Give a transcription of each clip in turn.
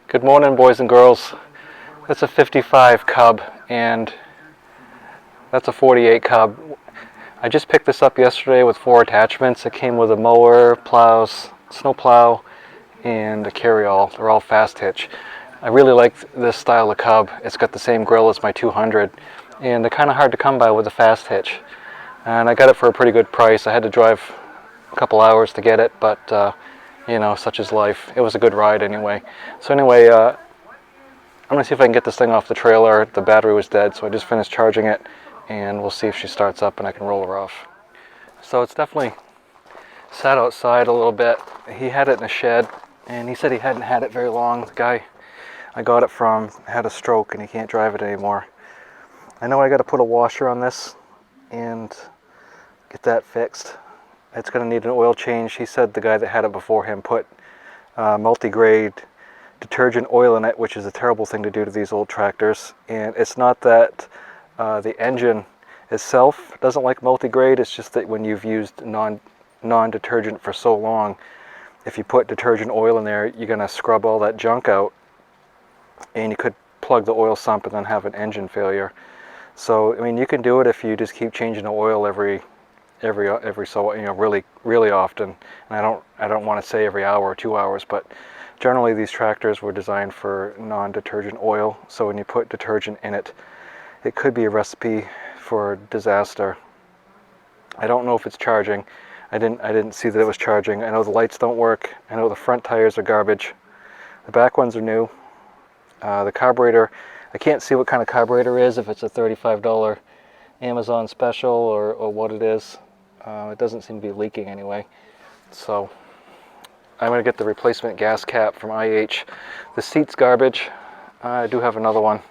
Good morning, boys and girls. That's a 55 Cub, and that's a 48 Cub. I just picked this up yesterday with 4 attachments. It came with a mower, plows, snow plow, and a carryall. They're all Fast Hitch. I really like this style of Cub. It's got the same grill as my 200, and they're kind of hard to come by with a Fast Hitch. And I got it for a pretty good price. I had to drive a couple hours to get it, but you know, such is life. It was a good ride anyway. So anyway, I'm going to see if I can get this thing off the trailer. The battery was dead, so I just finished charging it, and we'll see if she starts up and I can roll her off. So it's definitely sat outside a little bit. He had it in a shed, and he said he hadn't had it very long. The guy I got it from had a stroke, and he can't drive it anymore. I know I got to put a washer on this and get that fixed. It's going to need an oil change. He said the guy that had it before him put multi-grade detergent oil in it, which is a terrible thing to do to these old tractors. And it's not that the engine itself doesn't like multi-grade, it's just that when you've used non-detergent for so long, if you put detergent oil in there, you're going to scrub all that junk out, and you could plug the oil sump and then have an engine failure. So I mean, you can do it if you just keep changing the oil every so, you know, really often. And I don't want to say every hour or 2 hours, but generally these tractors were designed for non-detergent oil. So when you put detergent in it, it could be a recipe for disaster. I don't know if it's charging. I didn't see that it was charging. I know the lights don't work. I know the front tires are garbage. The back ones are new. The carburetor, I can't see what kind of carburetor it is, if it's a $35 Amazon special or what it is. It doesn't seem to be leaking anyway. So I'm going to get the replacement gas cap from IH. The seat's garbage. I do have another one.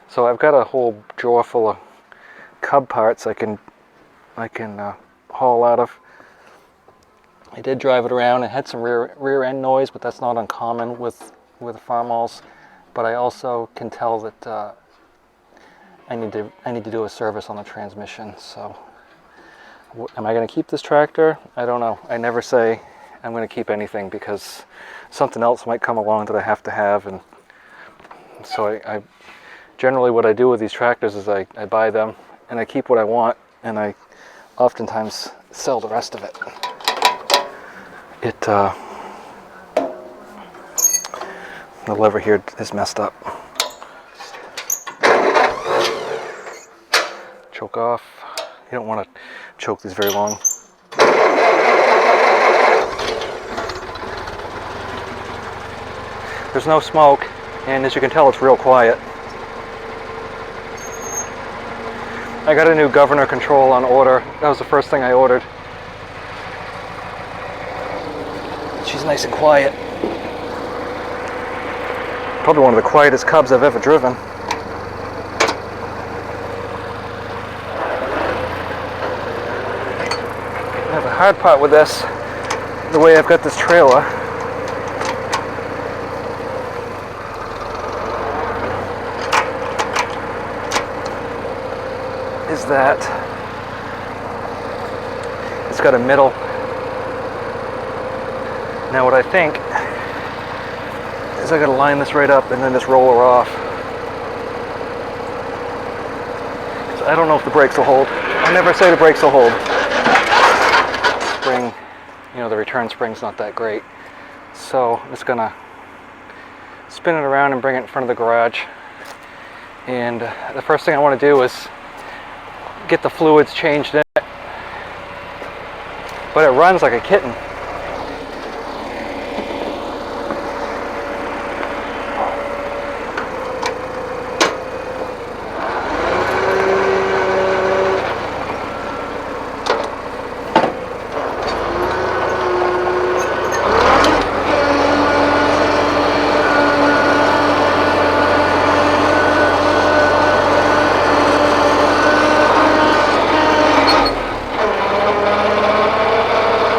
So I've got a whole drawer full of Cub parts I can haul out of. I did drive it around. It had some rear end noise, but that's not uncommon with Farmalls. But I also can tell that I need to do a service on the transmission. So am I going to keep this tractor? I don't know. I never say I'm going to keep anything, because something else might come along that I have to have. And so I generally, what I do with these tractors is I buy them and I keep what I want, and I oftentimes sell the rest of it. The lever here is messed up. Choke off. You don't want to choke these very long. There's no smoke, and as you can tell, it's real quiet. I got a new governor control on order. That was the first thing I ordered. She's nice and quiet. Probably one of the quietest Cubs I've ever driven. Now the hard part with this, the way I've got this trailer, is that it's got a middle. Now what I think is I gotta line this right up and then just roll her off. So I don't know if the brakes will hold. I never say the brakes will hold. Spring, you know, the return spring's not that great. So I'm just gonna spin it around and bring it in front of the garage. And the first thing I want to do is get the fluids changed in it. But it runs like a kitten.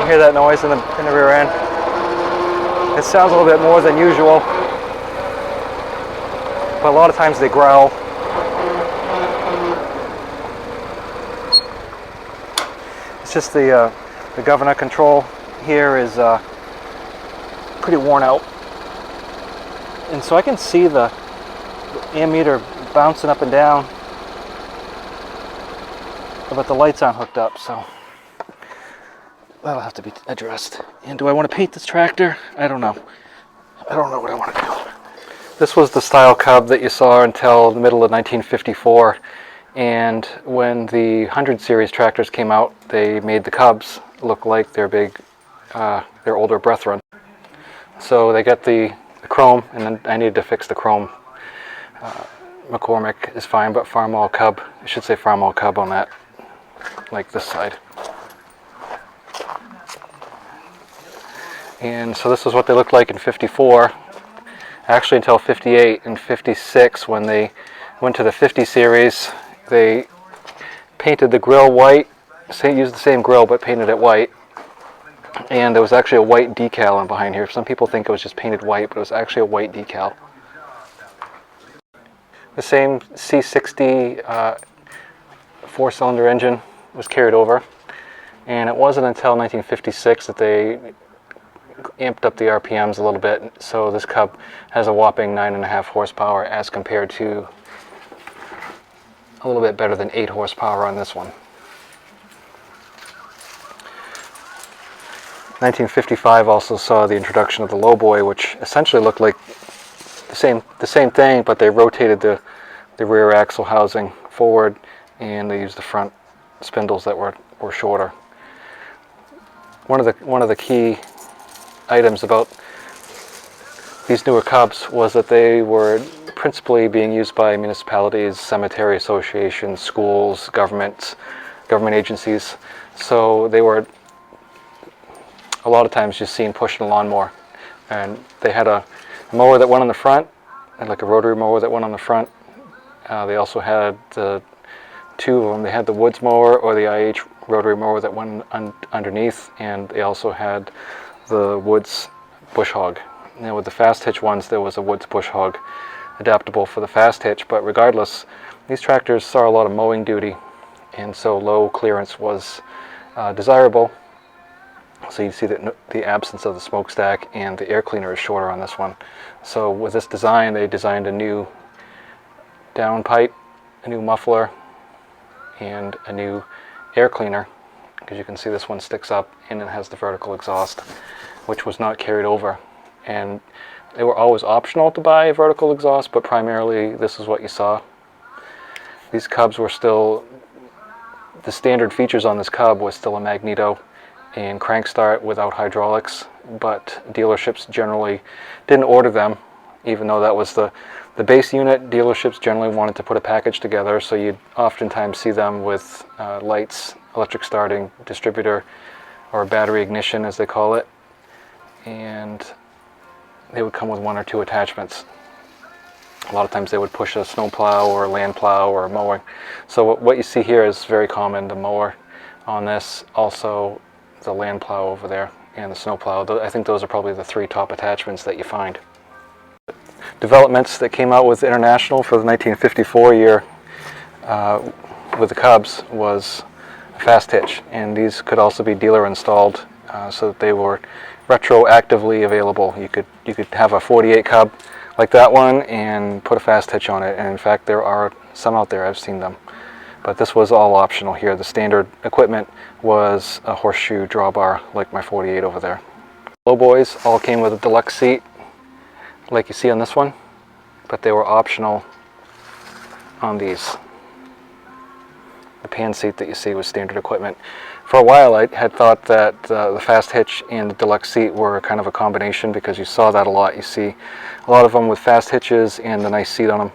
Hear that noise in the rear end? It sounds a little bit more than usual, but a lot of times they growl. It's just the governor control here is pretty worn out. And so I can see the ammeter bouncing up and down, but the lights aren't hooked up, so that'll have to be addressed. And do I want to paint this tractor? I don't know. I don't know what I want to do. This was the style Cub that you saw until the middle of 1954, and when the 100 series tractors came out, they made the Cubs look like their older brethren. So they got the chrome, and then I needed to fix the chrome. McCormick is fine, but Farmall Cub, I should say Farmall Cub on that, like this side. And so this is what they looked like in 54, actually until 58 and 56 when they went to the 50 series. They painted the grill white, used the same grill but painted it white. And there was actually a white decal on behind here. Some people think it was just painted white, but it was actually a white decal. The same C60 four-cylinder engine was carried over, and it wasn't until 1956 that they amped up the RPMs a little bit. So this Cub has a whopping 9.5 horsepower as compared to a little bit better than 8 horsepower on this one. 1955 also saw the introduction of the lowboy, which essentially looked like the same thing, but they rotated the rear axle housing forward, and they used the front spindles that were shorter. One of the key items about these newer Cubs was that they were principally being used by municipalities, cemetery associations, schools, government agencies. So they were a lot of times just seen pushing a lawnmower, and they had a mower that went on the front, and like a rotary mower that went on the front. They also had the two of them. They had the woods mower or the IH rotary mower that went underneath, and they also had the woods bush hog. Now with the Fast Hitch ones, there was a woods bush hog adaptable for the Fast Hitch, but regardless, these tractors saw a lot of mowing duty, and so low clearance was desirable. So you see that the absence of the smokestack and the air cleaner is shorter on this one. So with this design, they designed a new downpipe, a new muffler, and a new air cleaner, because you can see this one sticks up and it has the vertical exhaust, which was not carried over. And they were always optional to buy a vertical exhaust, but primarily this is what you saw. These Cubs were still, the standard features on this Cub was still a magneto and crank start without hydraulics, but dealerships generally didn't order them, even though that was the base unit. Dealerships generally wanted to put a package together, so you'd oftentimes see them with lights, electric starting, distributor, or battery ignition as they call it, and they would come with 1 or 2 attachments. A lot of times they would push a snow plow or a land plow or a mower. So what you see here is very common, the mower on this, also the land plow over there, and the snow plow. I think those are probably the 3 top attachments that you find. Developments that came out with International for the 1954 year with the Cubs was a Fast Hitch, and these could also be dealer installed, so that they were retroactively available. You could have a 48 Cub like that one and put a Fast Hitch on it, and in fact there are some out there, I've seen them. But this was all optional here. The standard equipment was a horseshoe drawbar like my 48 over there. Lowboys all came with a deluxe seat like you see on this one, but they were optional on these. The pan seat that you see was standard equipment. For a while I had thought that the Fast Hitch and the deluxe seat were kind of a combination, because you saw that a lot. You see a lot of them with Fast Hitches and the nice seat on them,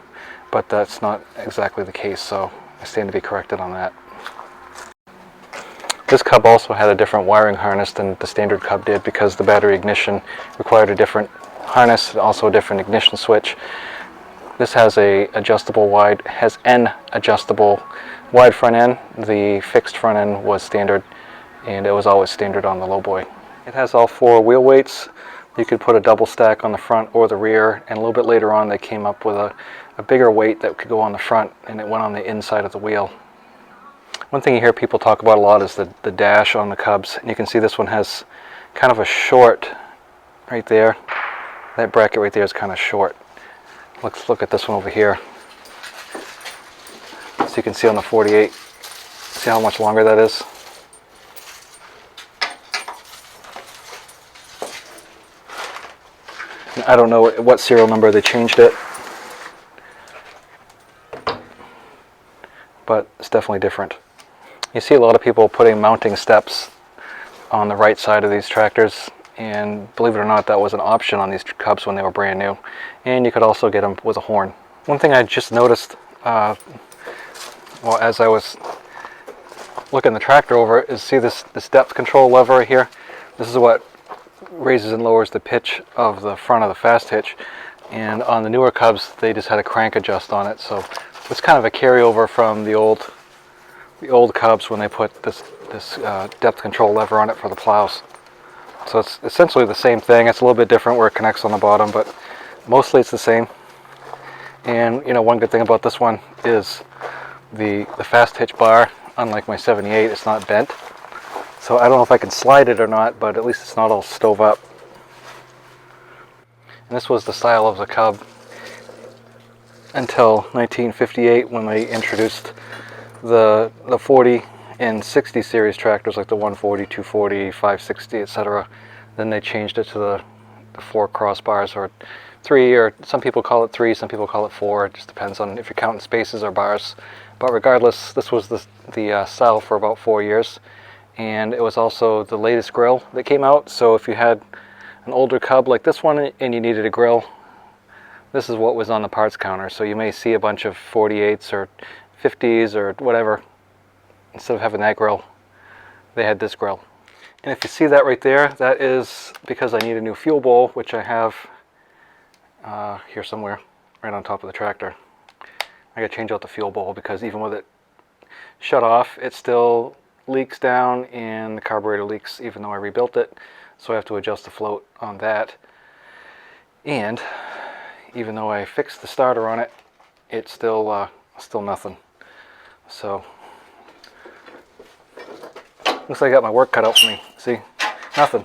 but that's not exactly the case, so I stand to be corrected on that. This Cub also had a different wiring harness than the standard Cub did, because the battery ignition required a different harness, also a different ignition switch. This has an adjustable wide front end. The fixed front end was standard, and it was always standard on the lowboy. It has all 4 wheel weights. You could put a double stack on the front or the rear, and a little bit later on they came up with a bigger weight that could go on the front, and it went on the inside of the wheel. One thing you hear people talk about a lot is the dash on the Cubs, and you can see this one has kind of a short right there, That bracket right there is kind of short. Let's look at this one over here. So you can see on the 48, see how much longer that is? I don't know what serial number they changed it, but it's definitely different. You see a lot of people putting mounting steps on the right side of these tractors, and believe it or not, that was an option on these Cubs when they were brand new. And you could also get them with a horn. One thing I just noticed, well, as I was looking the tractor over, is see this depth control lever right here? This is what raises and lowers the pitch of the front of the Fast Hitch, and on the newer Cubs they just had a crank adjust on it, so it's kind of a carryover from the old Cubs when they put this depth control lever on it for the plows. So it's essentially the same thing. It's a little bit different where it connects on the bottom, but mostly it's the same. And you know, one good thing about this one is the Fast Hitch bar, unlike my 78, it's not bent. So I don't know if I can slide it or not, but at least it's not all stove up. And this was the style of the Cub until 1958 when they introduced the 40 and 60 series tractors, like the 140, 240, 560, etc. Then they changed it to the 4 crossbars, or 3, or some people call it 3, some people call it 4. It just depends on if you're counting spaces or bars. But regardless, this was the style for about 4 years. And it was also the latest grill that came out. So if you had an older Cub like this one and you needed a grill, this is what was on the parts counter. So you may see a bunch of 48s or 50s or whatever. Instead of having that grill, they had this grill. And if you see that right there, that is because I need a new fuel bowl, which I have here somewhere, right on top of the tractor. I gotta change out the fuel bowl because even with it shut off, it still leaks down and the carburetor leaks even though I rebuilt it. So I have to adjust the float on that. And even though I fixed the starter on it, it's still nothing. So looks like I got my work cut out for me. See, nothing.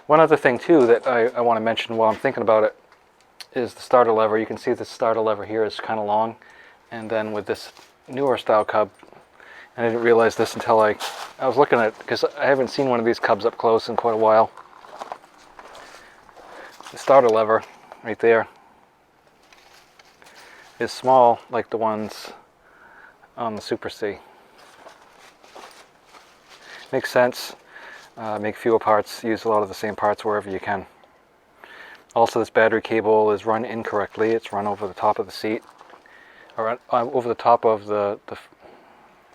One other thing too that I want to mention while I'm thinking about it is the starter lever. You can see the starter lever here is kind of long, and then with this newer style Cub, and I didn't realize this until I was looking at it, because I haven't seen one of these Cubs up close in quite a while. The starter lever right there is small like the ones on the Super C. Makes sense. Make fewer parts, use a lot of the same parts wherever you can. Also, this battery cable is run incorrectly. It's run over the top of the seat, or over the top of the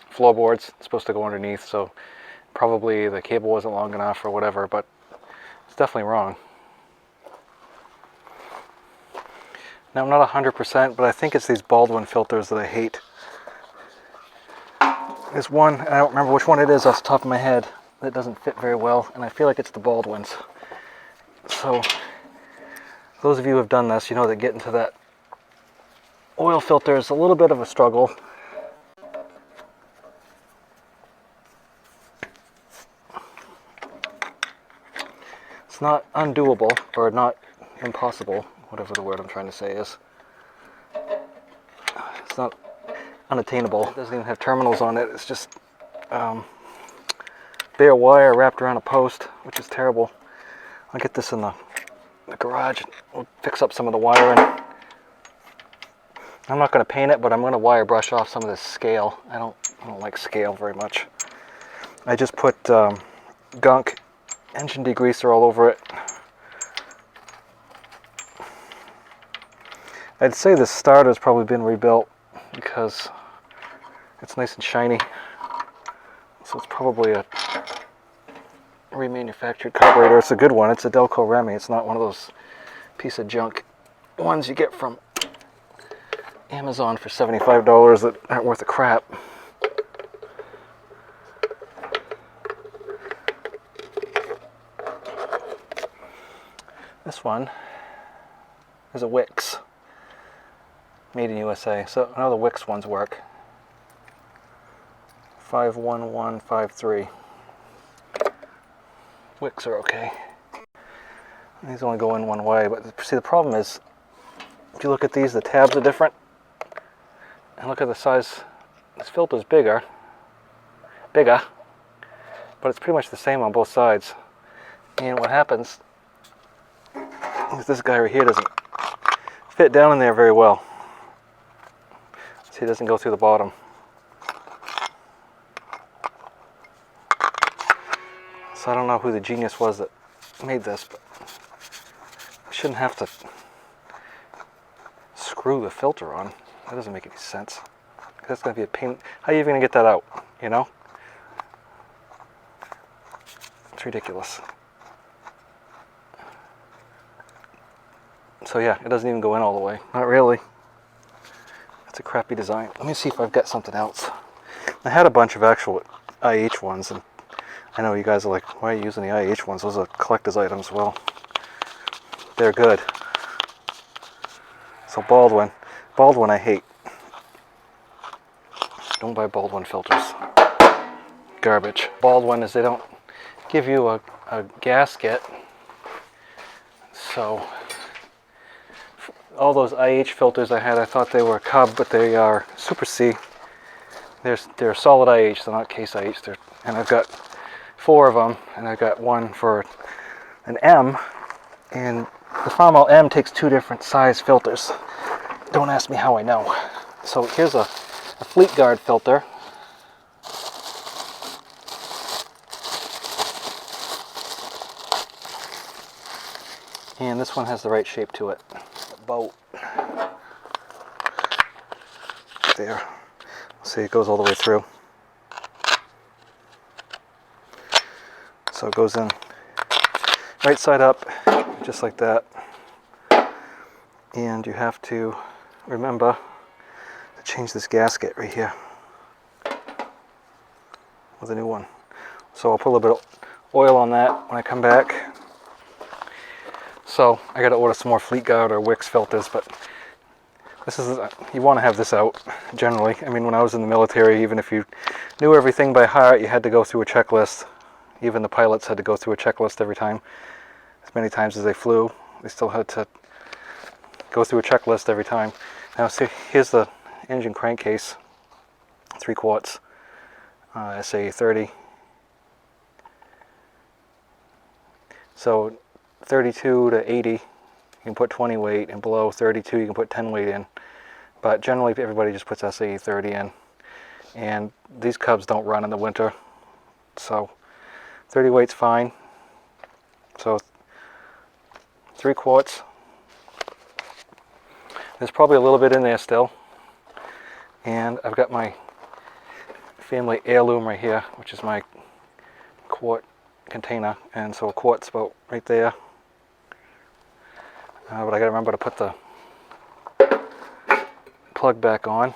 floorboards. It's supposed to go underneath, so probably the cable wasn't long enough or whatever, but it's definitely wrong. Now, I'm not 100%, but I think it's these Baldwin filters that I hate. There's one, and I don't remember which one it is off the top of my head, that doesn't fit very well, and I feel like it's the Baldwins. So those of you who have done this, you know that getting to that oil filter is a little bit of a struggle. It's not undoable, or not impossible, whatever the word I'm trying to say is. It's not unattainable. It doesn't even have terminals on it. It's just bare wire wrapped around a post, which is terrible. I'll get this in the garage. We'll fix up some of the wiring. I'm not going to paint it, but I'm going to wire brush off some of this scale. I don't like scale very much. I just put gunk engine degreaser all over it. I'd say this starter's probably been rebuilt because it's nice and shiny. So it's probably a remanufactured carburetor. It's a good one. It's a Delco Remy. It's not one of those piece of junk ones you get from Amazon for $75 that aren't worth a crap. This one is a Wix, made in USA. So I know the Wix ones work. 51153. Wicks are okay. These only go in one way, but see, the problem is, if you look at these, the tabs are different. And look at the size. This filter's bigger, but it's pretty much the same on both sides. And what happens is this guy right here doesn't fit down in there very well. See, it doesn't go through the bottom. So I don't know who the genius was that made this, but I shouldn't have to screw the filter on. That doesn't make any sense. That's going to be a pain. How are you even going to get that out, you know? It's ridiculous. So yeah, it doesn't even go in all the way. Not really. It's a crappy design. Let me see if I've got something else. I had a bunch of actual IH ones, and I know you guys are like, why are you using the IH ones? Those are collector's items. Well, they're good. So Baldwin I hate. Don't buy Baldwin filters. Garbage. Baldwin is they don't give you a gasket. So all those IH filters I had, I thought they were Cub, but they are Super C. They're solid IH, they're not case IH. And I've got 4 of them, and I've got one for an M, and the Farmall M takes 2 different size filters. Don't ask me how I know. So here's a Fleet Guard filter. And this one has the right shape to it. About there. See, it goes all the way through. So it goes in right side up, just like that. And you have to remember to change this gasket right here with a new one. So I'll put a little bit of oil on that when I come back. So I got to order some more Fleet Guard or Wix filters, but this is, you want to have this out generally. I mean, when I was in the military, even if you knew everything by heart, you had to go through a checklist. Even the pilots had to go through a checklist every time. As many times as they flew, they still had to go through a checklist every time. Now see, here's the engine crankcase, 3 quarts, SA 30. So 32 to 80, you can put 20 weight, and below 32 you can put 10 weight in. But generally everybody just puts SA 30 in. And these Cubs don't run in the winter, so 30 weight's fine. So 3 quarts. There's probably a little bit in there still. And I've got my family heirloom right here, which is my quart container. And so a quart's about right there. But I gotta remember to put the plug back on,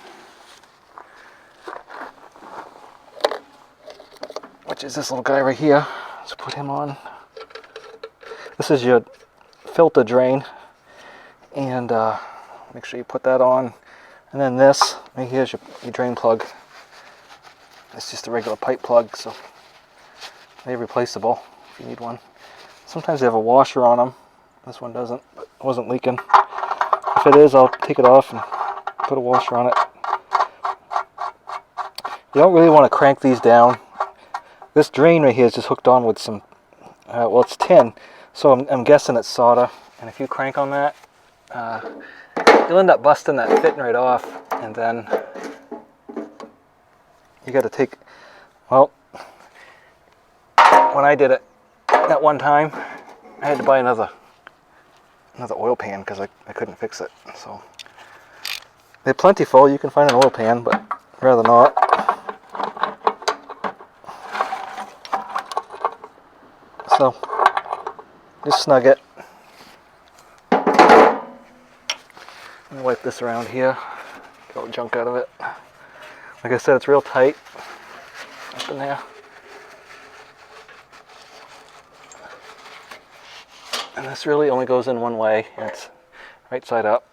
which is this little guy right here. Let's put him on. This is your filter drain, and make sure you put that on. And then this right here is your drain plug. It's just a regular pipe plug, so they're replaceable if you need one. Sometimes they have a washer on them. This one doesn't, but it wasn't leaking. If it is, I'll take it off and put a washer on it. You don't really want to crank these down. This drain right here is just hooked on with some, well, it's tin, so I'm guessing it's solder. And if you crank on that, you'll end up busting that fitting right off, and then you got to take, well, when I did it that one time, I had to buy another oil pan because I couldn't fix it. So they're plentiful. You can find an oil pan, but I'd rather not. So just snug it. Let me wipe this around here, get all the junk out of it. Like I said, it's real tight up in there. And this really only goes in one way, and it's right side up.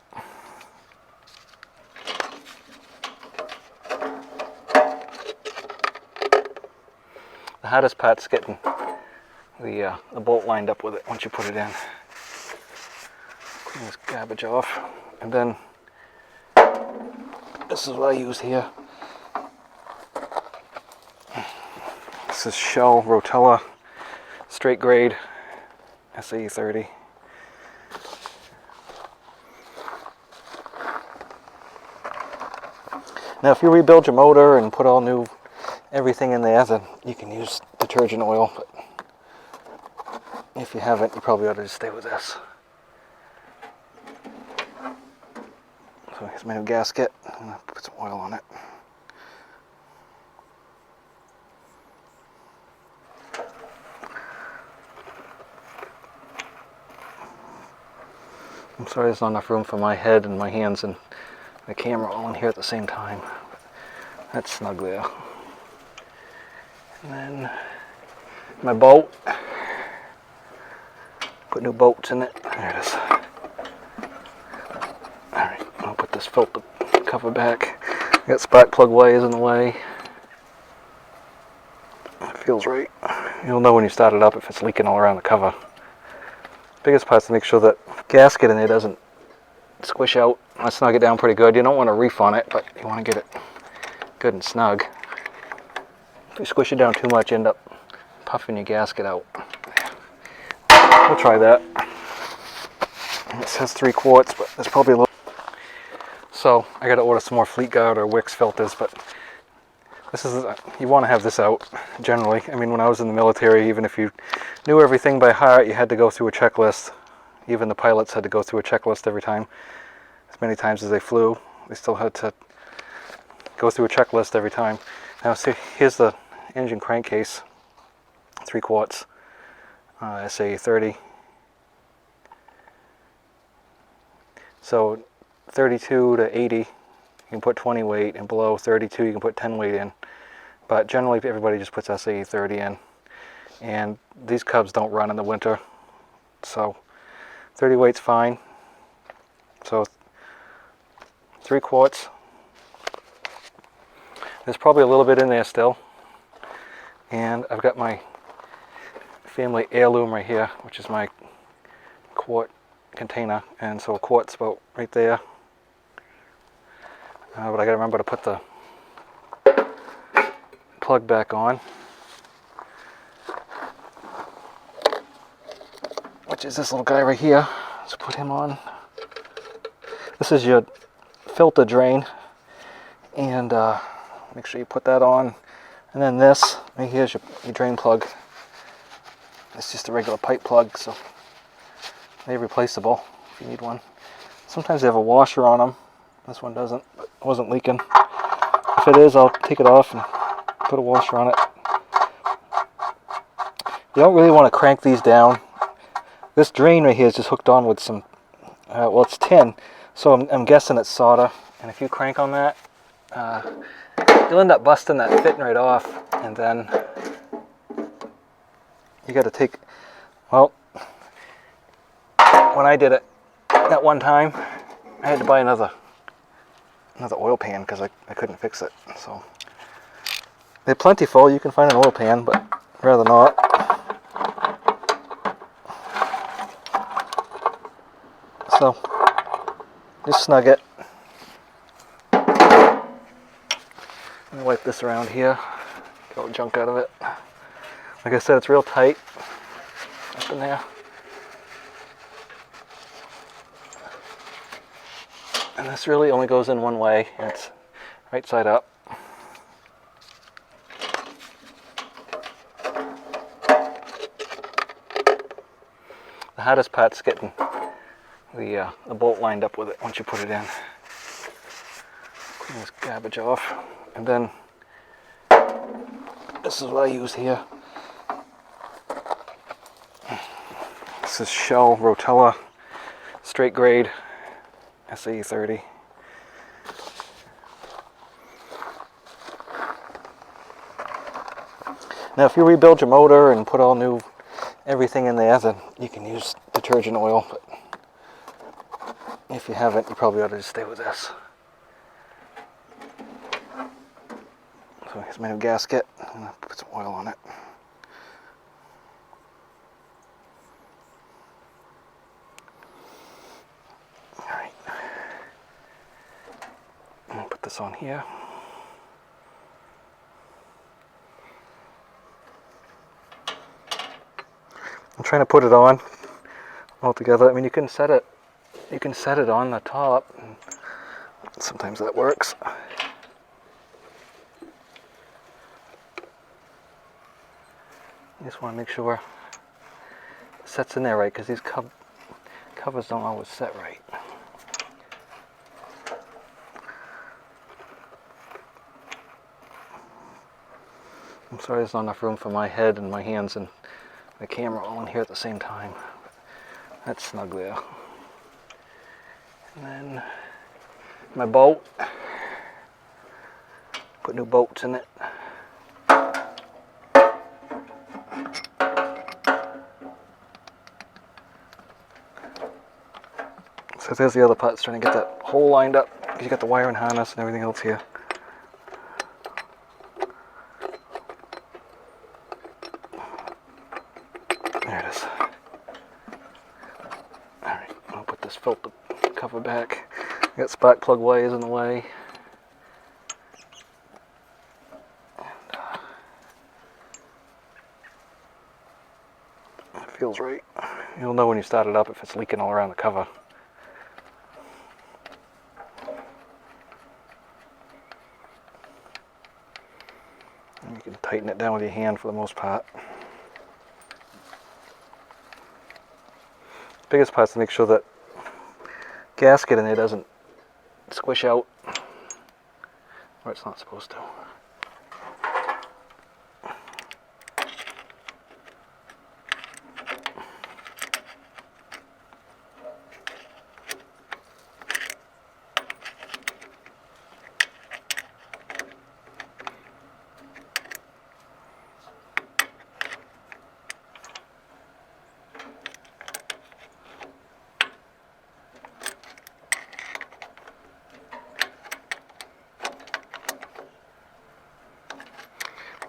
The hardest part's getting the bolt lined up with it once you put it in. this garbage off, and then this is what I use here. This is Shell Rotella straight grade SAE 30. Now if you rebuild your motor and put all new everything in there, then you can use detergent oil, but if you haven't, you probably ought to just stay with this. So here's my new gasket. I'm going to put some oil on it. I'm sorry there's not enough room for my head and my hands and the camera all in here at the same time. That's snug there. And then my boat. Put new bolts in it. There it is. Alright, I'll put this filter cover back. I got spark plug wires in the way. It feels right. You'll know when you start it up if it's leaking all around the cover. Biggest part is to make sure that gasket in there doesn't squish out. I snug it down pretty good. You don't want to reef on it, but you want to get it good and snug. If you squish it down too much, you end up puffing your gasket out. We'll try that. It says 3 quarts, but there's probably a little. So I got to order some more Fleet Guard or Wix filters, but this is, you want to have this out generally. I mean, when I was in the military, even if you knew everything by heart, you had to go through a checklist. Even the pilots had to go through a checklist every time. As many times as they flew, they still had to go through a checklist every time. Now see, here's the engine crankcase, 3 quarts, SAE 30. So 32 to 80, you can put 20 weight, and below 32 you can put 10 weight in. But generally everybody just puts SAE 30 in. And these Cubs don't run in the winter, so 30 weight's fine. So 3 quarts. There's probably a little bit in there still. And I've got my family heirloom right here, which is my quart container. And so a quart's about right there. But I gotta remember to put the plug back on, which is this little guy right here. Let's put him on. This is your filter drain, and make sure you put that on. And then this right here is your drain plug. It's just a regular pipe plug, so they're replaceable if you need one. Sometimes they have a washer on them. This one doesn't, but it wasn't leaking. If it is, I'll take it off and put a washer on it. You don't really want to crank these down. This drain right here is just hooked on with some, well, it's tin, so I'm guessing it's solder. And if you crank on that, you'll end up busting that fitting right off, and then you got to take, well, when I did it that one time, I had to buy another oil pan because I couldn't fix it. So they're plentiful. You can find an oil pan, but I'd rather not. So just snug it. Let me wipe this around here, get all the junk out of it. Like I said, it's real tight up in there. And this really only goes in one way, and it's right side up. The hardest part's getting the bolt lined up with it once you put it in. Clean this garbage off, and then this is what I use here. This is Shell Rotella straight grade SAE 30. Now if you rebuild your motor and put all new everything in there, then you can use detergent oil, but if you haven't, you probably ought to just stay with this. So here's my new gasket. I'm going to put some oil on it. this on here. I'm trying to put it on all together. I mean, you can set it on the top. Sometimes that works. You just want to make sure it sets in there right, because these covers don't always set right. I'm sorry there's not enough room for my head and my hands and the camera all in here at the same time. That's snug there. And then my boat. Put new bolts in it. So there's the other part, trying to get that hole lined up, because you got the wiring harness and everything else here. There it is. Alright, I'll put this filter cover back. I got spark plug wires in the way. And it feels right. You'll know when you start it up if it's leaking all around the cover. And you can tighten it down with your hand for the most part. Biggest part is to make sure that gasket in there doesn't squish out where it's not supposed to.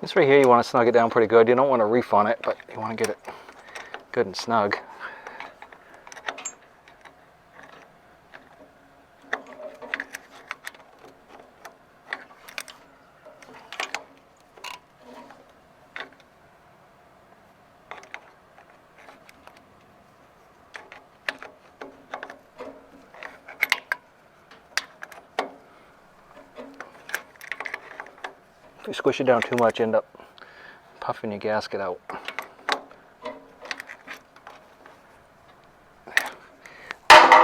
This right here, you want to snug it down pretty good. You don't want to reef on it, but you want to get it good and snug. If you squish it down too much, you end up puffing your gasket out.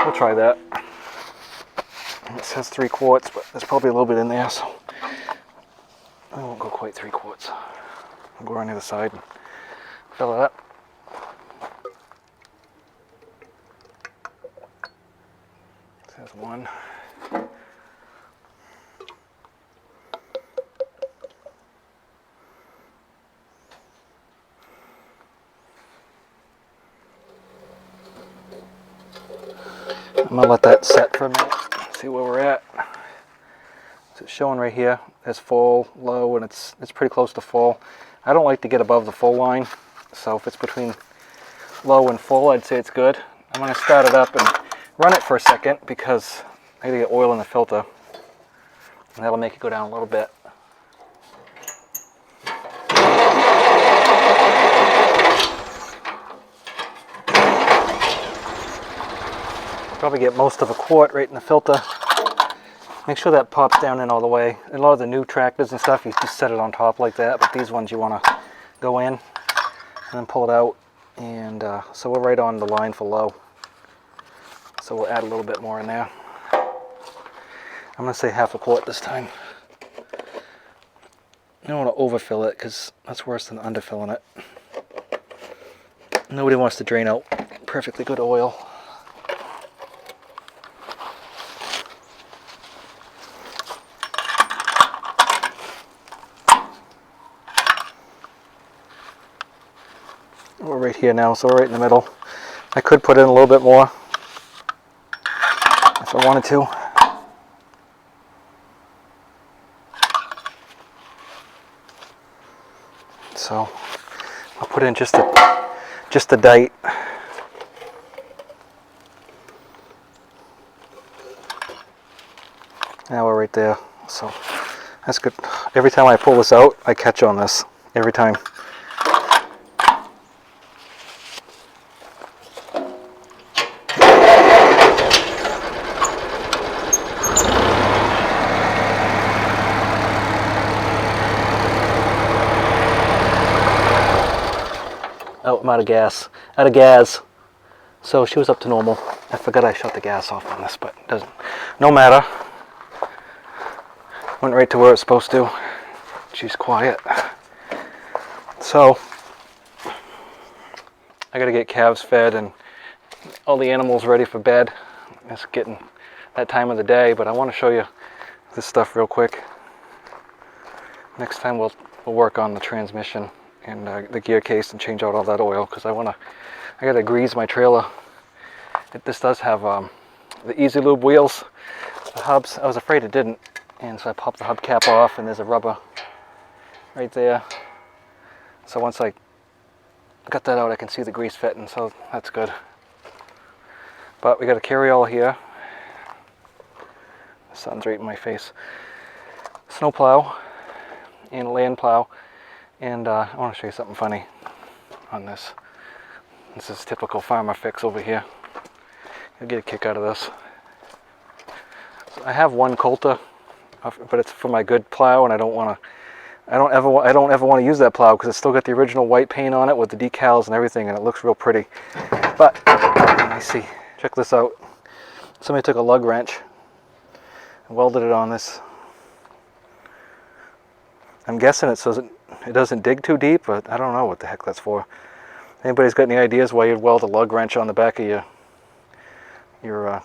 We'll try that. It says 3 quarts, but there's probably a little bit in there, so I won't go quite 3 quarts. I'll go around the other side and fill it up. There's 1. I'm going to let that set for a minute, see where we're at. So it's showing right here, there's full, low, and it's pretty close to full. I don't like to get above the full line, so if it's between low and full, I'd say it's good. I'm going to start it up and run it for a second, because I got to get oil in the filter, and that'll make it go down a little bit. Probably get most of a quart right in the filter. Make sure that pops down in all the way. A lot of the new tractors and stuff, you just set it on top like that, but these ones you want to go in and then pull it out. And so we're right on the line for low. So we'll add a little bit more in there. I'm going to say half a quart this time. You don't want to overfill it, because that's worse than underfilling it. Nobody wants to drain out perfectly good oil. We're right here now, so we're right in the middle. I could put in a little bit more if I wanted to. So I'll put in just a dite. Now we're right there. So that's good. Every time I pull this out, I catch on this. Every time. Oh, I'm out of gas. Out of gas. So she was up to normal. I forgot I shut the gas off on this, but it doesn't. No matter. Went right to where it's supposed to. She's quiet. So I gotta get calves fed and all the animals ready for bed. It's getting that time of the day, but I want to show you this stuff real quick. Next time we'll work on the transmission and the gear case and change out all that oil, because I gotta grease my trailer. This does have the Easy Lube wheels, the hubs. I was afraid it didn't, and so I popped the hubcap off, and there's a rubber right there. So once I got that out, I can see the grease fitting, so that's good. But we got a carryall here. The sun's right in my face. Snow plow and land plow. And I want to show you something funny on this. This is typical farmer fix over here. You'll get a kick out of this. So I have one Coulter, but it's for my good plow, and I don't ever want to use that plow because it's still got the original white paint on it with the decals and everything, and it looks real pretty. But let me see. Check this out. Somebody took a lug wrench and welded it on this. I'm guessing it says it doesn't dig too deep, but I don't know what the heck that's for. Anybody's got any ideas why you'd weld a lug wrench on the back of your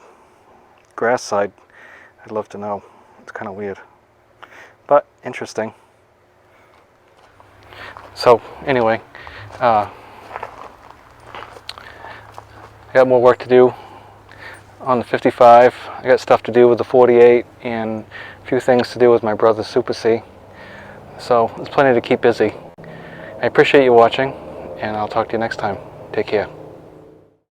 grass side? I'd love to know. It's kind of weird, but interesting. So anyway, I got more work to do on the 55. I got stuff to do with the 48 and a few things to do with my brother's Super C. So there's plenty to keep busy. I appreciate you watching, and I'll talk to you next time. Take care.